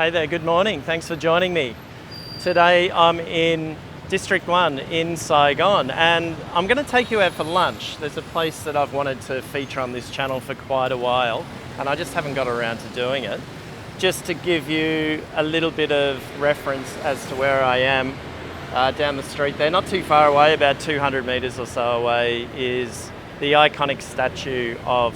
Hey there, good morning. Thanks for joining me. Today I'm in District 1 in Saigon and I'm going to take you out for lunch. There's a place that I've wanted to feature on this channel for quite a while and I just haven't got around to doing it. Just to give you a little bit of reference as to where I am down the street there, not too far away, about 200 metres or so away, is the iconic statue of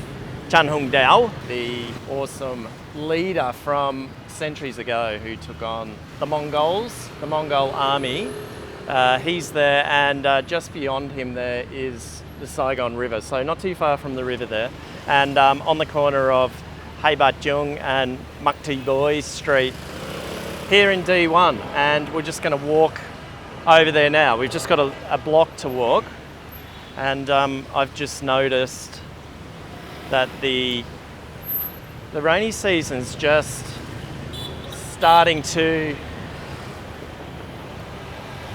Chan Hung Dao, the awesome leader from centuries ago who took on the Mongols, the Mongol army. He's there, and just beyond him there is the Saigon River, so not too far from the river there. And on the corner of Hai Bat Jung and Mak Ti Boi Street here in D1, and we're just going to walk over there now. We've just got a block to walk, and I've just noticed that the rainy season's just starting to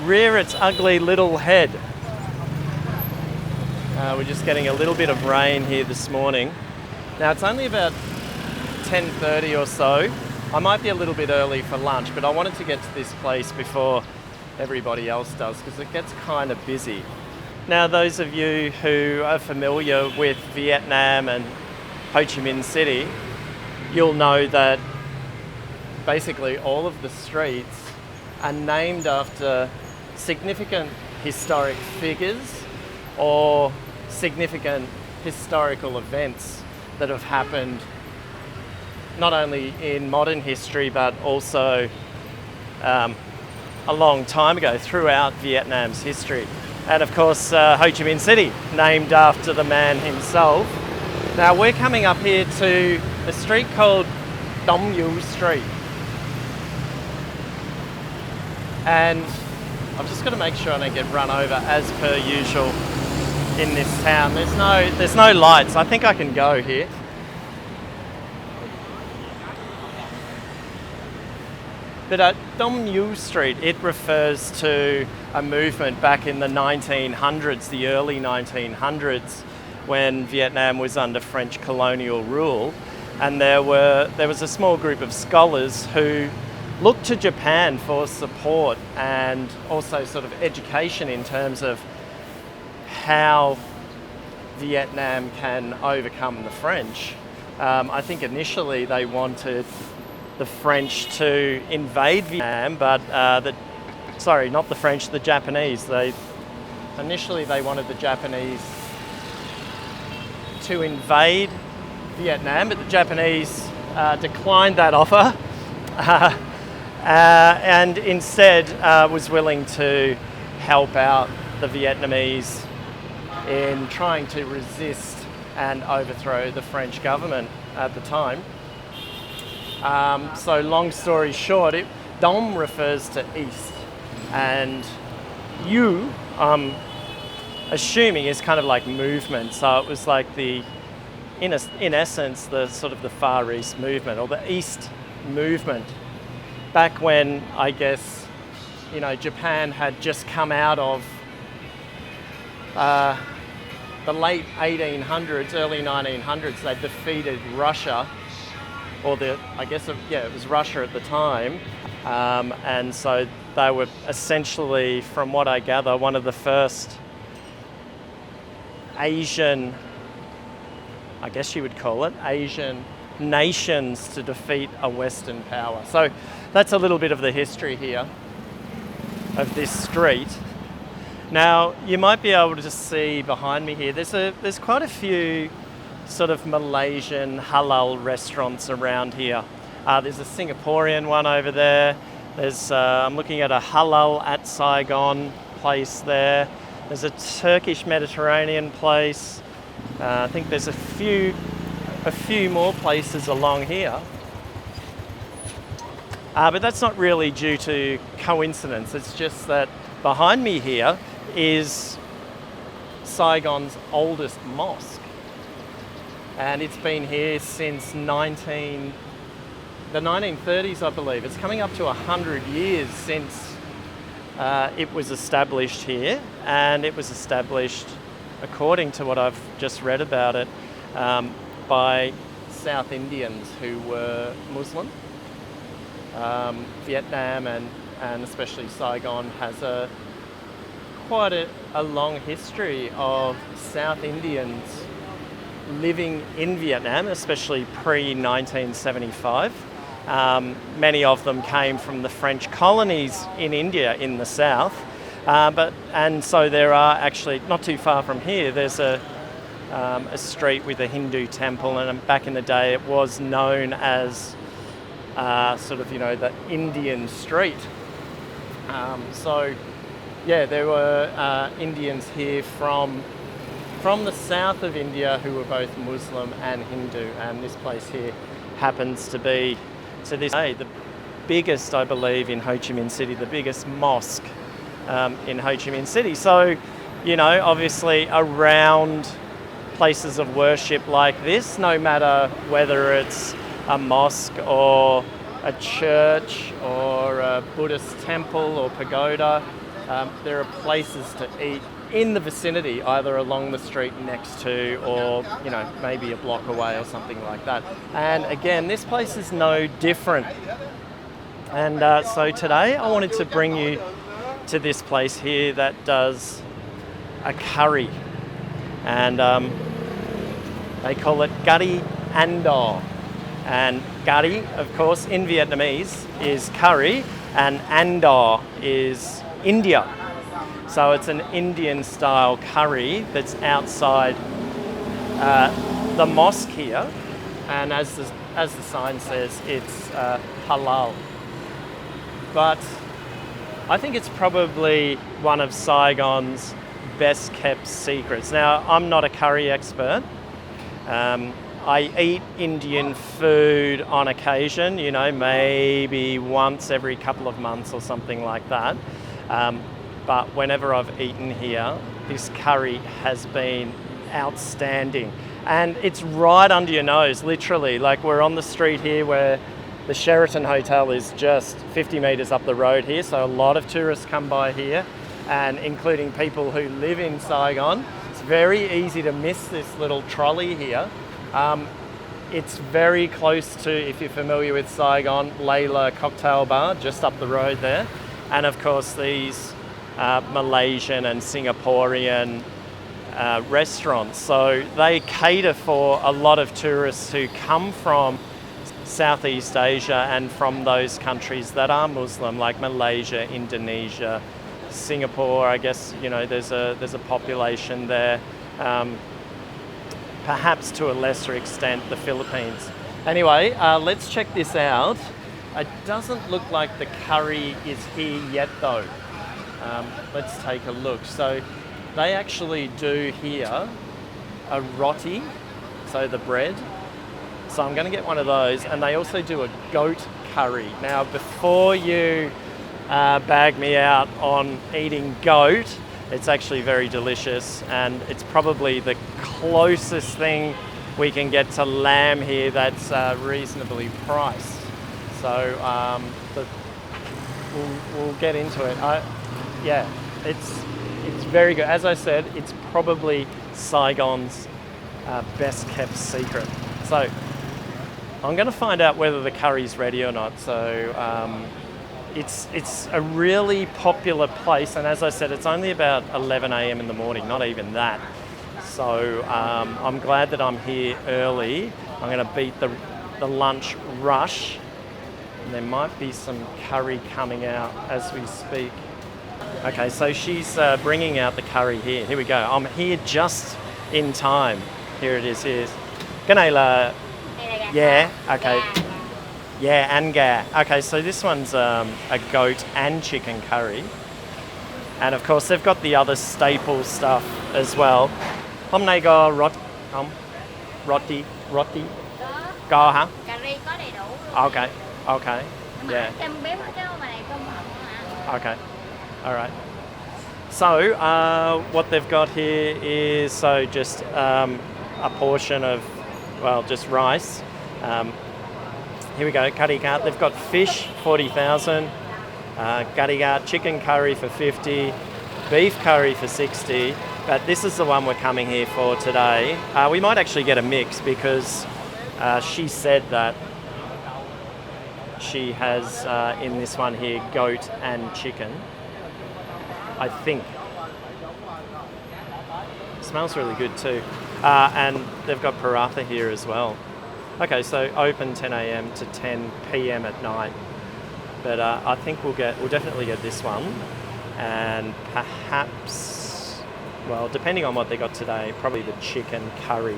rear its ugly little head. We're just getting a little bit of rain here this morning. Now it's only about 10:30 or so. I might be a little bit early for lunch, but I wanted to get to this place before everybody else does because it gets kind of busy. Now those of you who are familiar with Vietnam and Ho Chi Minh City, you'll know that basically all of the streets are named after significant historic figures or significant historical events that have happened not only in modern history but also a long time ago throughout Vietnam's history. And of course Ho Chi Minh City, named after the man himself. Now we're coming up here to a street called Đông Du Street. And I've just got to make sure I don't get run over as per usual in this town. There's no lights. I think I can go here. But at Đông Du Street, it refers to a movement back in the 1900s, the early 1900s, when Vietnam was under French colonial rule. And there was a small group of scholars who looked to Japan for support and also sort of education in terms of how Vietnam can overcome the French. I think initially they wanted the French to invade Vietnam, but not the French, the Japanese. Initially they wanted the Japanese to invade Vietnam, but the Japanese declined that offer and instead was willing to help out the Vietnamese in trying to resist and overthrow the French government at the time. So long story short, Dom refers to east, and you, assuming, is kind of like movement. So it was like in essence, the sort of the Far East movement or the East movement. Back when, I guess, Japan had just come out of the late 1800s, early 1900s. They defeated Russia. It was Russia at the time, and so they were essentially, from what I gather, one of the first Asian, I guess you would call it, Asian nations to defeat a Western power. So that's a little bit of the history here of this street. Now you might be able to see behind me here, there's quite a few sort of Malaysian halal restaurants around here. There's a Singaporean one over there. I'm looking at a halal at Saigon place there. There's a Turkish Mediterranean place. I think there's a few more places along here. But that's not really due to coincidence. It's just that behind me here is Saigon's oldest mosque. And it's been here since the 1930s, I believe. It's coming up to 100 years since it was established here, and it was established, according to what I've just read about it, by South Indians who were Muslim. Vietnam and especially Saigon has quite a long history of South Indians living in Vietnam, especially pre-1975. Many of them came from the French colonies in India in the south. And so there are actually, not too far from here, there's a street with a Hindu temple, and back in the day it was known as the Indian Street. There were Indians here from the south of India who were both Muslim and Hindu, and this place here happens to be, to this day, the biggest, I believe, in Ho Chi Minh City, the biggest mosque in Ho Chi Minh City. So, obviously around places of worship like this, no matter whether it's a mosque or a church or a Buddhist temple or pagoda, there are places to eat in the vicinity, either along the street next to or, maybe a block away or something like that. And again, this place is no different. And so today I wanted to bring you to this place here that does a curry. And they call it curry andor. And curry, of course, in Vietnamese is curry, and andor is India. So it's an Indian style curry that's outside the mosque here, and as the sign says, it's halal. But I think it's probably one of Saigon's best kept secrets. Now, I'm not a curry expert. I eat Indian food on occasion, maybe once every couple of months or something like that. But whenever I've eaten here, this curry has been outstanding. And it's right under your nose, literally. Like, we're on the street here where the Sheraton Hotel is just 50 metres up the road here. So a lot of tourists come by here, and including people who live in Saigon. It's very easy to miss this little trolley here. It's very close to, if you're familiar with Saigon, Layla Cocktail Bar, just up the road there. And of course these Malaysian and Singaporean restaurants. So they cater for a lot of tourists who come from Southeast Asia and from those countries that are Muslim, like Malaysia, Indonesia, Singapore. I guess, there's a population there. Perhaps to a lesser extent the Philippines. Anyway, let's check this out. It doesn't look like the curry is here yet though. Let's take a look. So they actually do here a roti, so the bread. So I'm going to get one of those, and they also do a goat curry. Now, before you bag me out on eating goat, it's actually very delicious, and it's probably the closest thing we can get to lamb here that's reasonably priced. So we'll get into it. It's very good. As I said, it's probably Saigon's best kept secret. So I'm going to find out whether the curry's ready or not. So it's a really popular place, and as I said, it's only about 11 a.m. in the morning, not even that. So I'm glad that I'm here early. I'm going to beat the lunch rush, and there might be some curry coming out as we speak. Okay, so she's bringing out the curry here. Here we go. I'm here just in time. Here it is. Here's. Cái này là. Yeah. Okay. Yeah, and gà. Okay, so this one's a goat and chicken curry. And of course, they've got the other staple stuff as well. Hôm nay có roti không? Roti. Có hả? Curry có đầy đủ luôn. Okay. Yeah. Cơm bếp chứ mà này cơm hộp hả? Okay. All right. So what they've got here is just a portion of, just rice. Here we go, curry cart. They've got fish, 40,000. Curry cart, chicken curry for 50, beef curry for 60. But this is the one we're coming here for today. We might actually get a mix because she said that she has in this one here goat and chicken. I think. Smells really good too. And they've got paratha here as well. Okay, so open 10 a.m. to 10 p.m. at night. But I think we'll definitely get this one. And perhaps, well, depending on what they got today, probably the chicken curry.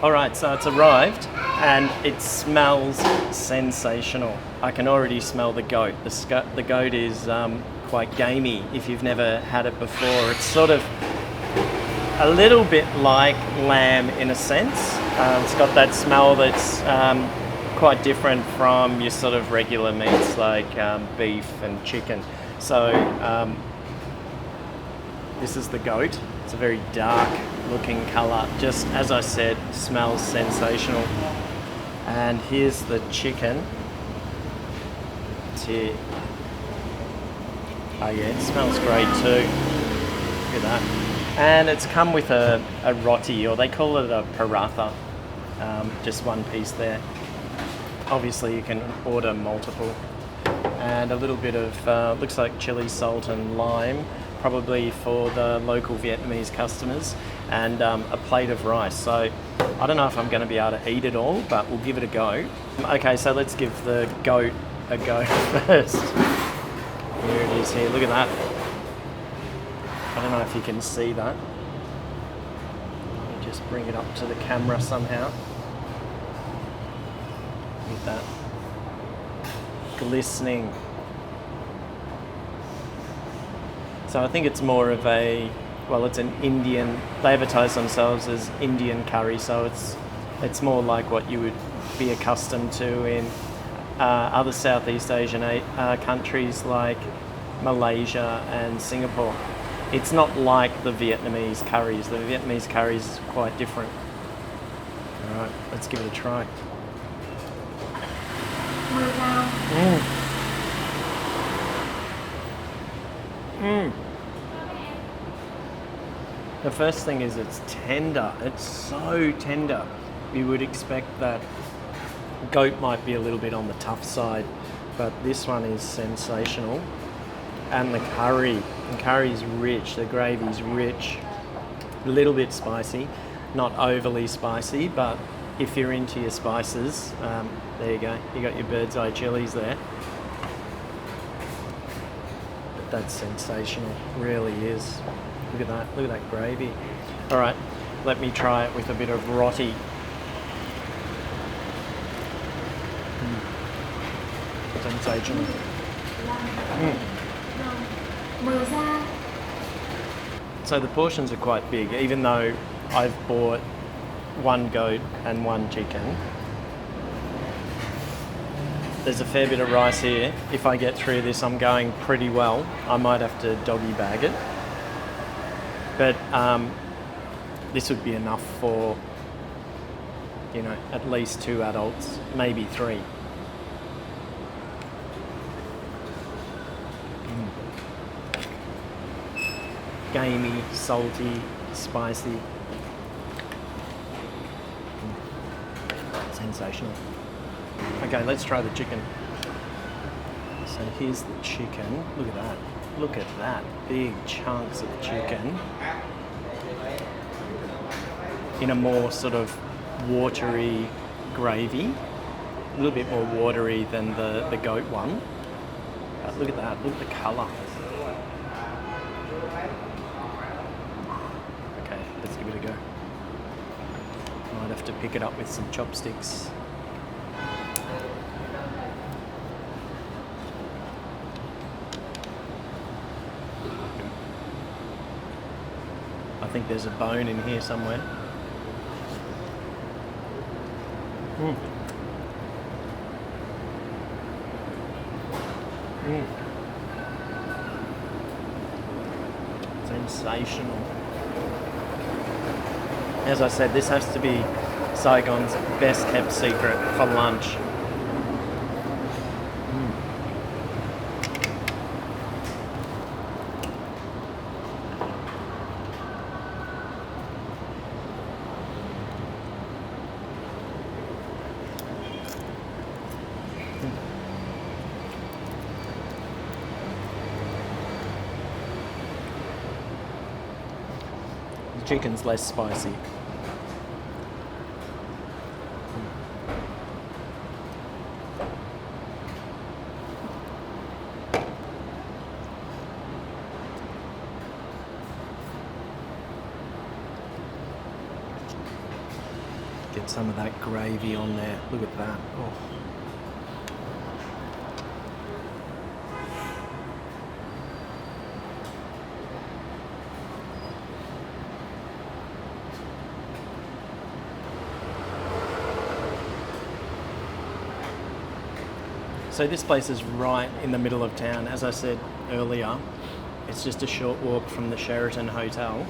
All right, so it's arrived and it smells sensational. I can already smell the goat. The goat is quite gamey if you've never had it before. It's sort of a little bit like lamb in a sense. It's got that smell that's quite different from your sort of regular meats like beef and chicken. So this is the goat. It's a very dark looking colour. Just as I said, smells sensational. And here's the chicken. It's here. Oh yeah, it smells great too. Look at that. And it's come with a roti, or they call it a paratha. Just one piece there. Obviously you can order multiple. And a little bit of, looks like chili, salt and lime, probably for the local Vietnamese customers, and a plate of rice. So I don't know if I'm going to be able to eat it all, but we'll give it a go. Okay, so let's give the goat a go first. Here it is here, look at that. I don't know if you can see that. Let me just bring it up to the camera somehow. Look at that. Glistening. So I think it's more of a, well, it's an Indian, they advertise themselves as Indian curry, so it's more like what you would be accustomed to in other Southeast Asian countries like Malaysia and Singapore. It's not like the Vietnamese curries. The Vietnamese curries is quite different. All right, let's give it a try. The first thing is it's tender. It's so tender. You would expect that goat might be a little bit on the tough side, but this one is sensational. And the curry's rich, the gravy's rich, a little bit spicy, not overly spicy, but if you're into your spices, there you go, you got your bird's eye chilies there. But that's sensational, really is. Look at that gravy. All right, let me try it with a bit of roti. Sensational. So the portions are quite big, even though I've bought one goat and one chicken. There's a fair bit of rice here. If I get through this, I'm going pretty well. I might have to doggy bag it. But this would be enough for, you know, at least 2 adults, maybe 3. Gamey, salty, spicy. Sensational. Okay, let's try the chicken. So here's the chicken. Look at that. Look at that. Big chunks of chicken. In a more sort of watery gravy. A little bit more watery than the goat one. But look at that. Look at the colour. Okay, let's give it a go. Might have to pick it up with some chopsticks. I think there's a bone in here somewhere. Sensational. As I said, this has to be Saigon's best kept secret for lunch. The chicken's less spicy. Get some of that gravy on there. Look at that. Oh. So this place is right in the middle of town. As I said earlier, it's just a short walk from the Sheraton Hotel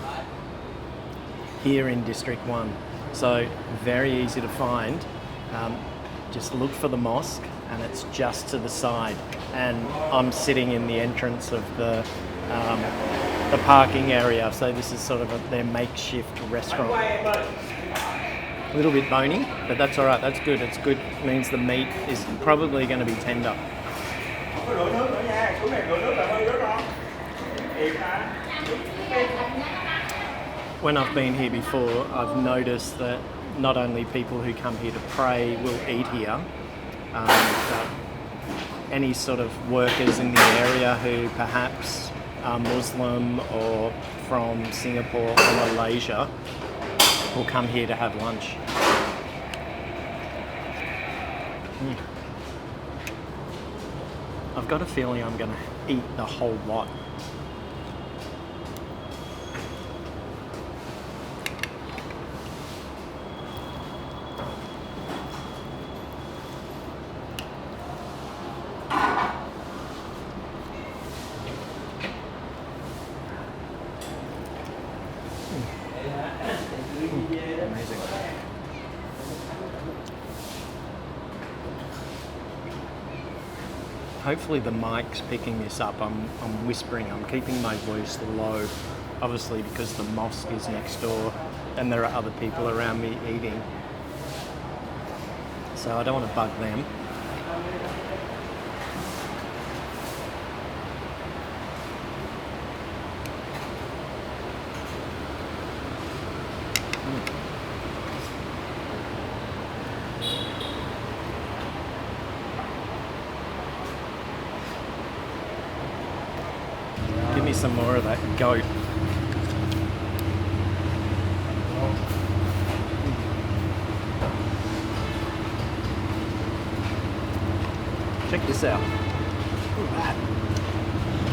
here in District 1. So very easy to find. Just look for the mosque and it's just to the side. And I'm sitting in the entrance of the parking area. So this is sort of their makeshift restaurant. A little bit bony, but that's all right. That's good. It's good. It means the meat is probably going to be tender. When I've been here before, I've noticed that not only people who come here to pray will eat here, but any sort of workers in the area who perhaps are Muslim or from Singapore or Malaysia will come here to have lunch. I've got a feeling I'm going to eat the whole lot. Amazing. Hopefully the mic's picking this up. I'm whispering, I'm keeping my voice low, obviously because the mosque is next door and there are other people around me eating. So I don't want to bug them. Give me some more of that goat. Check this out. Look at that.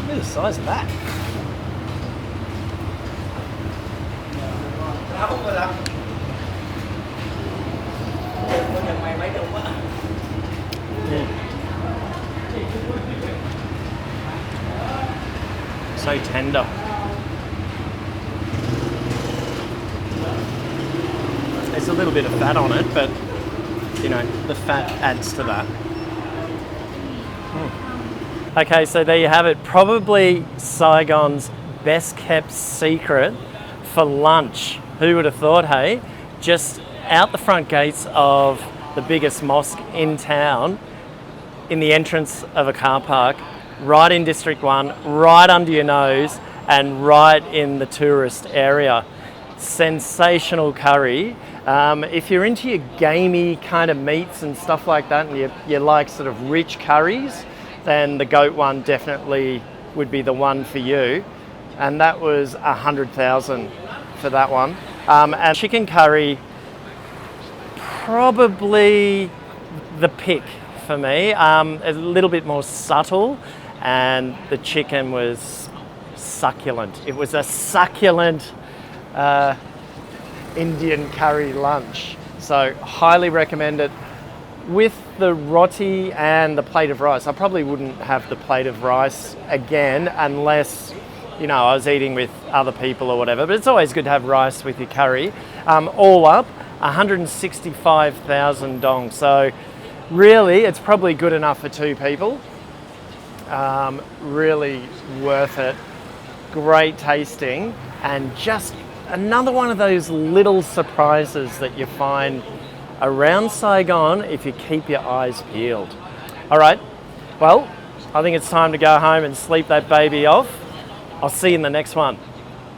Look at the size of that. So tender. There's a little bit of fat on it, but you know, the fat adds to that. Okay, so there you have it. Probably Saigon's best kept secret for lunch. Who would have thought, hey? Just out the front gates of the biggest mosque in town, in the entrance of a car park, right in District 1, right under your nose, and right in the tourist area. Sensational curry. If you're into your gamey kind of meats and stuff like that, and you like sort of rich curries, then the goat one definitely would be the one for you. And that was 100,000 for that one. And chicken curry, probably the pick for me. A little bit more subtle, and the chicken was succulent. It was a succulent Indian curry lunch. So highly recommend it. With the roti and the plate of rice, I probably wouldn't have the plate of rice again unless, you know, I was eating with other people or whatever, but it's always good to have rice with your curry. All up, 165,000 dong. So really, it's probably good enough for two people. Really worth it. Great tasting, and just another one of those little surprises that you find around Saigon if you keep your eyes peeled. All right, well, I think it's time to go home and sleep that baby off. I'll see you in the next one.